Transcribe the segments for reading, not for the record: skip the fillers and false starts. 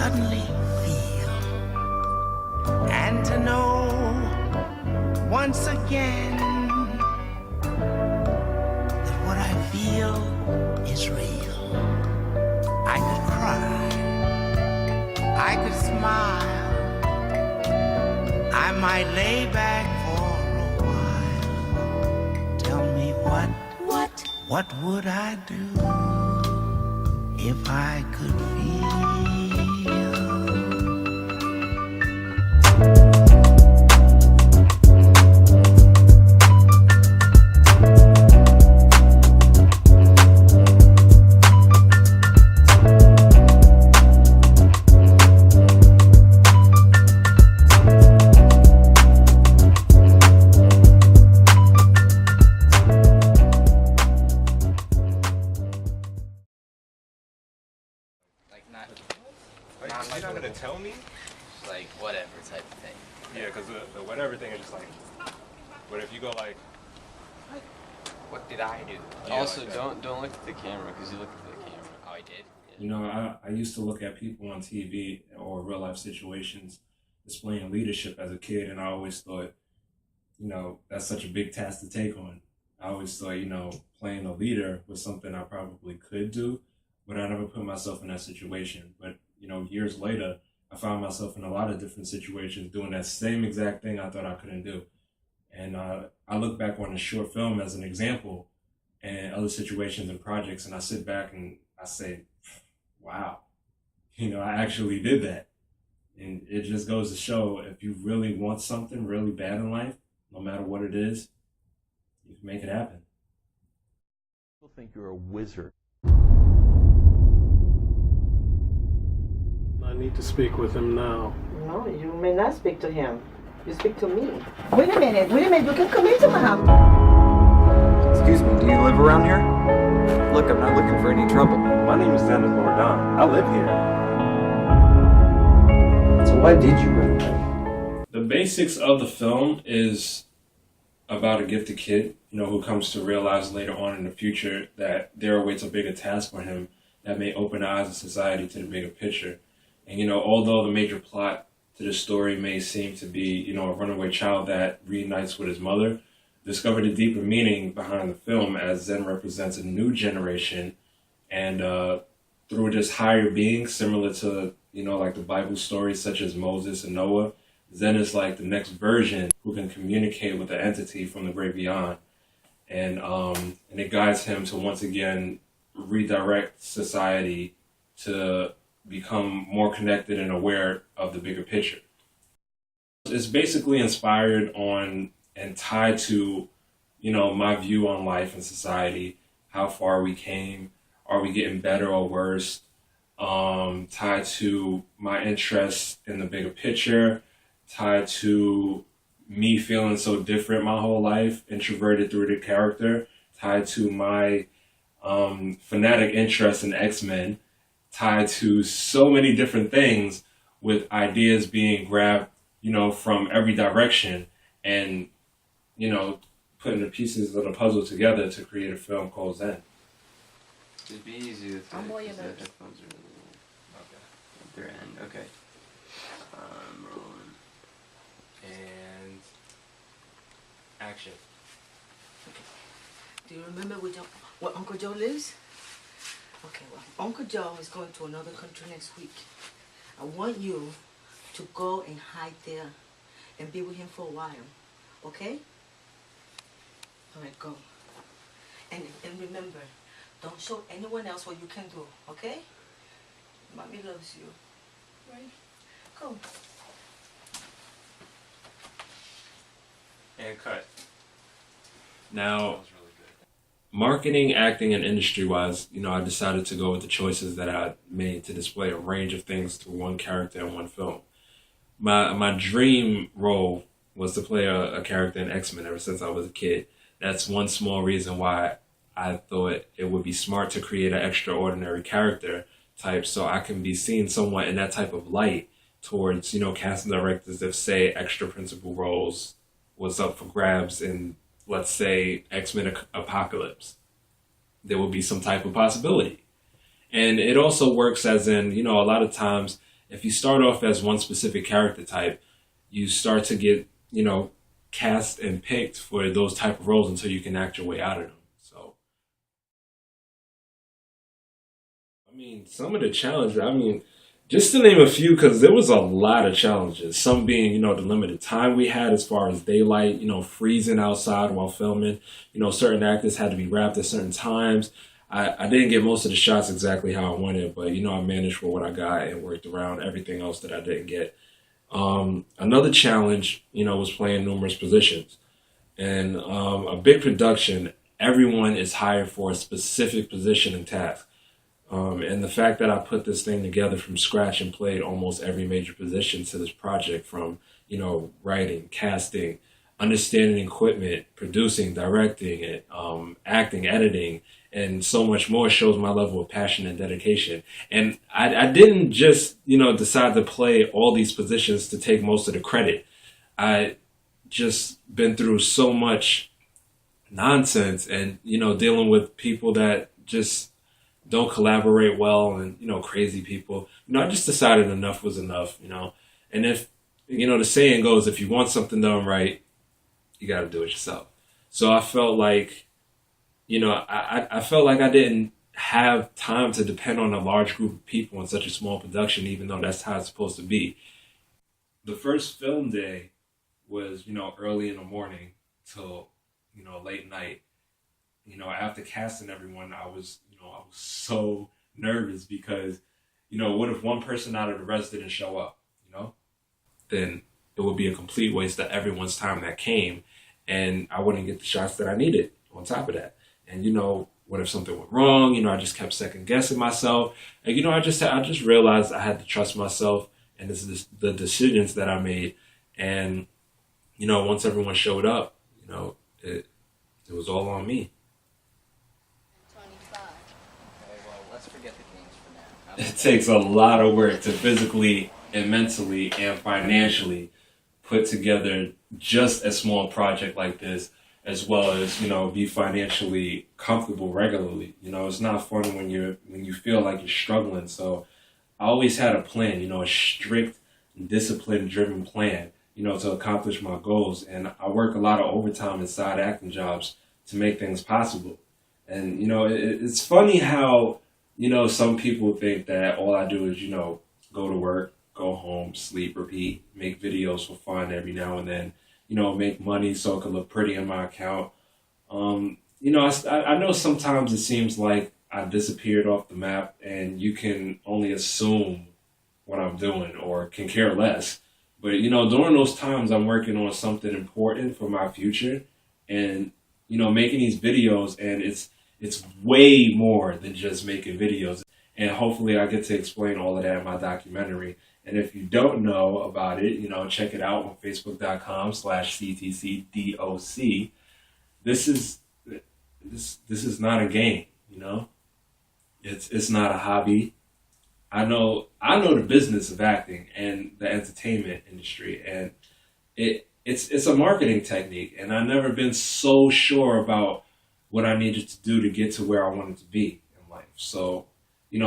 suddenly feel, and to know once again that what I feel is real. I could cry, I could smile, I might lay back for a while. Tell me what would I do if I could feel? You're not gonna tell me? Like whatever type of thing. Yeah, because the whatever thing is just like. But if you go like, What did I do? Yeah, Also, like don't look at the camera because you look at the camera. Oh, I did. You know, I used to look at people on TV or real life situations displaying leadership as a kid, and I always thought, you know, that's such a big task to take on. I always thought, you know, playing a leader was something I probably could do, but I never put myself in that situation. But, you know, years later, I found myself in a lot of different situations doing that same exact thing I thought I couldn't do. And I look back on the short film as an example and other situations and projects, and I sit back and I say, wow, you know, I actually did that. And it just goes to show, if you really want something really bad in life, no matter what it is, you can make it happen. People think you're a wizard. I need to speak with him now. No, you may not speak to him. You speak to me. Wait a minute, you can come into my house. Excuse me, do you live around here? Look, I'm not looking for any trouble. my name is Dennis Loredon. I live here. So why did you run away? The basics of the film is about a gifted kid, you know, who comes to realize later on in the future that there awaits a bigger task for him that may open the eyes of society to the bigger picture. And, you know, although the major plot to the story may seem to be, you know, a runaway child that reunites with his mother, discover the deeper meaning behind the film as Zen represents a new generation, and through this higher being, similar to, you know, like the Bible stories such as Moses and Noah, Zen is like the next version who can communicate with the entity from the great beyond. And it guides him to once again redirect society to become more connected and aware of the bigger picture. It's basically inspired on and tied to, you know, my view on life and society, how far we came, are we getting better or worse, tied to my interest in the bigger picture, tied to me feeling so different my whole life, introverted through the character, tied to my fanatic interest in X-Men, tied to so many different things, with ideas being grabbed, you know, from every direction, and, you know, putting the pieces of the puzzle together to create a film called Zen. It'd be easy with the, I'm more because the nervous. headphones are really at their end. Okay. Rolling. And action. Do you remember where Uncle Joe lives? Okay, well, Uncle Joe is going to another country next week. I want you to go and hide there and be with him for a while, okay? All right, go. And remember, don't show anyone else what you can do, okay? Mommy loves you, right? Go. And cut. Now, marketing, acting, and industry-wise, you know, I decided to go with the choices that I made to display a range of things through one character in one film. My dream role was to play a character in X-Men ever since I was a kid. That's one small reason why I thought it would be smart to create an extraordinary character type so I can be seen somewhat in that type of light towards, you know, casting directors if, say, extra principal roles was up for grabs in, let's say, X-Men Apocalypse. There would be some type of possibility. And it also works as in, you know, a lot of times if you start off as one specific character type, you start to get, cast and picked for those type of roles until you can act your way out of them. So, some of the challenges, just to name a few, because there was a lot of challenges. Some being, the limited time we had as far as daylight, freezing outside while filming. Certain actors had to be wrapped at certain times. I didn't get most of the shots exactly how I wanted, but, I managed for what I got and worked around everything else that I didn't get. Another challenge, was playing numerous positions. And a big production, everyone is hired for a specific position and task. And the fact that I put this thing together from scratch and played almost every major position to this project, from, writing, casting, understanding equipment, producing, directing it, acting, editing, and so much more, shows my level of passion and dedication. And I didn't just, decide to play all these positions to take most of the credit. I just been through so much nonsense and, dealing with people that just don't collaborate well, and, crazy people. I just decided enough was enough, And if, the saying goes, if you want something done right, you got to do it yourself. So I felt like, I felt like I didn't have time to depend on a large group of people in such a small production, even though that's how it's supposed to be. The first film day was, early in the morning till, late night. After casting everyone, I was so nervous because, what if one person out of the rest didn't show up, Then it would be a complete waste of everyone's time that came, and I wouldn't get the shots that I needed on top of that. And, what if something went wrong? I just kept second guessing myself. And, I just realized I had to trust myself, and this is the decisions that I made. And, once everyone showed up, it was all on me. Let's forget the games for now. It takes a lot of work to physically and mentally and financially put together just a small project like this, as well as, be financially comfortable regularly. It's not fun when you feel like you're struggling. So I always had a plan, a strict, discipline-driven plan, to accomplish my goals. And I work a lot of overtime and side acting jobs to make things possible. And, it's funny how, some people think that all I do is, go to work, go home, sleep, repeat, make videos for fun every now and then, make money so it can look pretty in my account. I know sometimes it seems like I disappeared off the map and you can only assume what I'm doing or can care less. But, during those times, I'm working on something important for my future and, making these videos, and it's way more than just making videos. And hopefully I get to explain all of that in my documentary. And if you don't know about it, check it out on facebook.com/CTCDOC. This is not a game, It's not a hobby. I know the business of acting and the entertainment industry, and it's a marketing technique, and I've never been so sure about what I needed to do to get to where I wanted to be in life. So,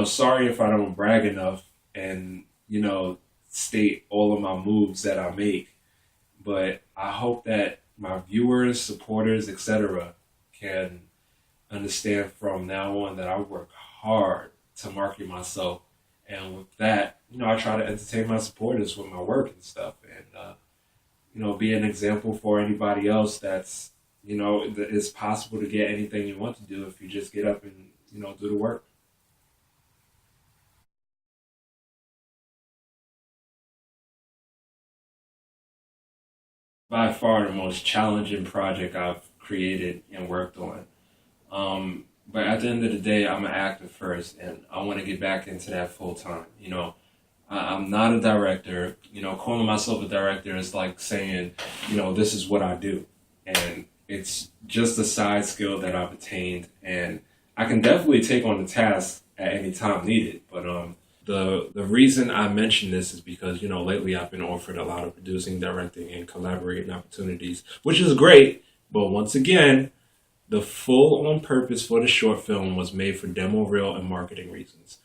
sorry if I don't brag enough and, state all of my moves that I make, but I hope that my viewers, supporters, etc. can understand from now on that I work hard to market myself. And with that, I try to entertain my supporters with my work and stuff, and, be an example for anybody else that's, it's possible to get anything you want to do if you just get up and, do the work. By far the most challenging project I've created and worked on. But at the end of the day, I'm an actor first, and I want to get back into that full time. I'm not a director. Calling myself a director is like saying, this is what I do. And it's just a side skill that I've attained, and I can definitely take on the task at any time needed. But the reason I mention this is because, lately I've been offered a lot of producing, directing, and collaborating opportunities, which is great. But once again, the full on purpose for the short film was made for demo reel and marketing reasons.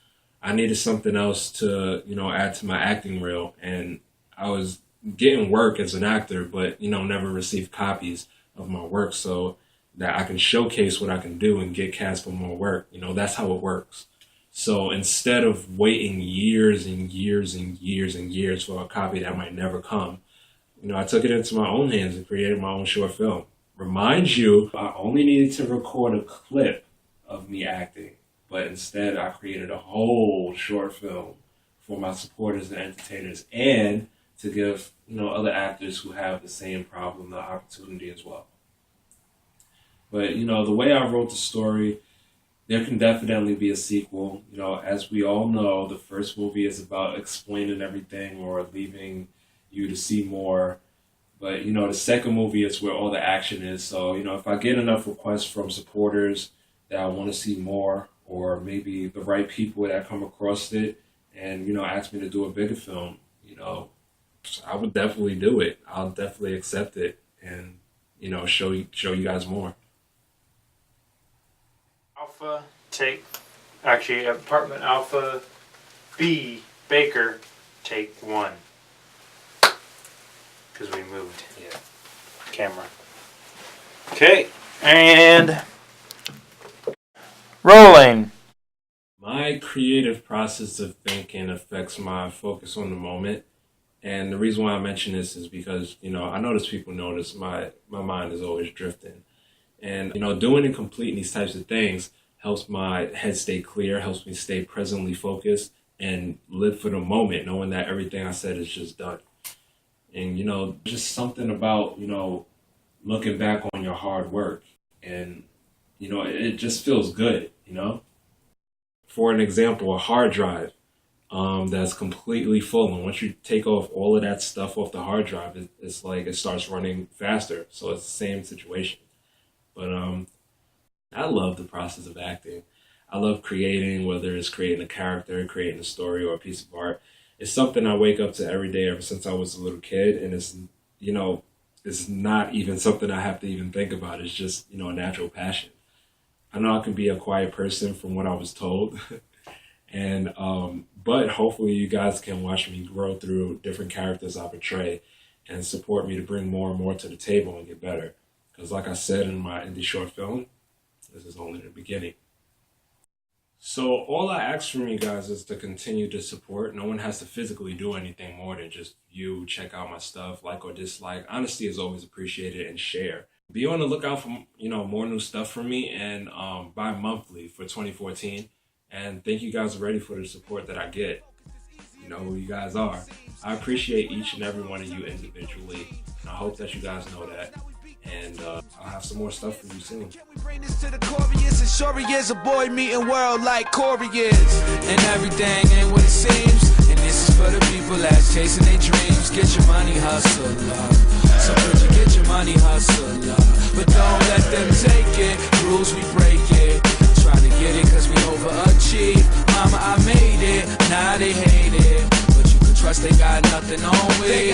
I needed something else to, add to my acting reel. And I was getting work as an actor, but, never received copies of my work so that I can showcase what I can do and get cast for more work. That's how it works. So instead of waiting years and years and years and years for a copy that might never come, I took it into my own hands and created my own short film. Remind you, I only needed to record a clip of me acting, but instead I created a whole short film for my supporters and entertainers, and to give, other actors who have the same problem the opportunity as well. But, the way I wrote the story, there can definitely be a sequel. As we all know, the first movie is about explaining everything or leaving you to see more. But, the second movie is where all the action is. So, if I get enough requests from supporters that I want to see more, or maybe the right people that come across it and, ask me to do a bigger film, I would definitely do it. I'll definitely accept it and, show you guys more. Apartment Alpha B, Baker, take 1. Because we moved. Yeah. Camera. Okay, and rolling. My creative process of thinking affects my focus on the moment. And the reason why I mention this is because, I notice people notice my mind is always drifting. And, doing and completing these types of things helps my head stay clear, helps me stay presently focused and live for the moment, knowing that everything I said is just done. And, just something about, looking back on your hard work and, it just feels good, For an example, a hard drive that's completely full. And once you take off all of that stuff off the hard drive, it's like it starts running faster. So it's the same situation. But I love the process of acting. I love creating, whether it's creating a character, creating a story, or a piece of art. It's something I wake up to every day ever since I was a little kid. And it's, it's not even something I have to even think about. It's just, a natural passion. I know I can be a quiet person from what I was told. And, but hopefully you guys can watch me grow through different characters I portray and support me to bring more and more to the table and get better. Because like I said in my indie short film, this is only the beginning. So all I ask from you guys is to continue to support. No one has to physically do anything more than just view, check out my stuff, like or dislike. Honesty is always appreciated, and share. Be on the lookout for, more new stuff from me, and buy monthly for 2014. And thank you guys ready for the support that I get. You know who you guys are. I appreciate each and every one of you individually. And I hope that you guys know that. And I'll have some more stuff for you soon. We bring this to the Corius, and sure he is a boy meeting world like Corey is. And everything ain't what it seems. And this is for the people that's chasing their dreams. Get your money, hustle, love. So could you get your money, hustle, love. But don't let them take it. Rules we break it. Trying to get it cause we overachieve. Mama, I made it. Now they hate it. But you can trust they got nothing on me.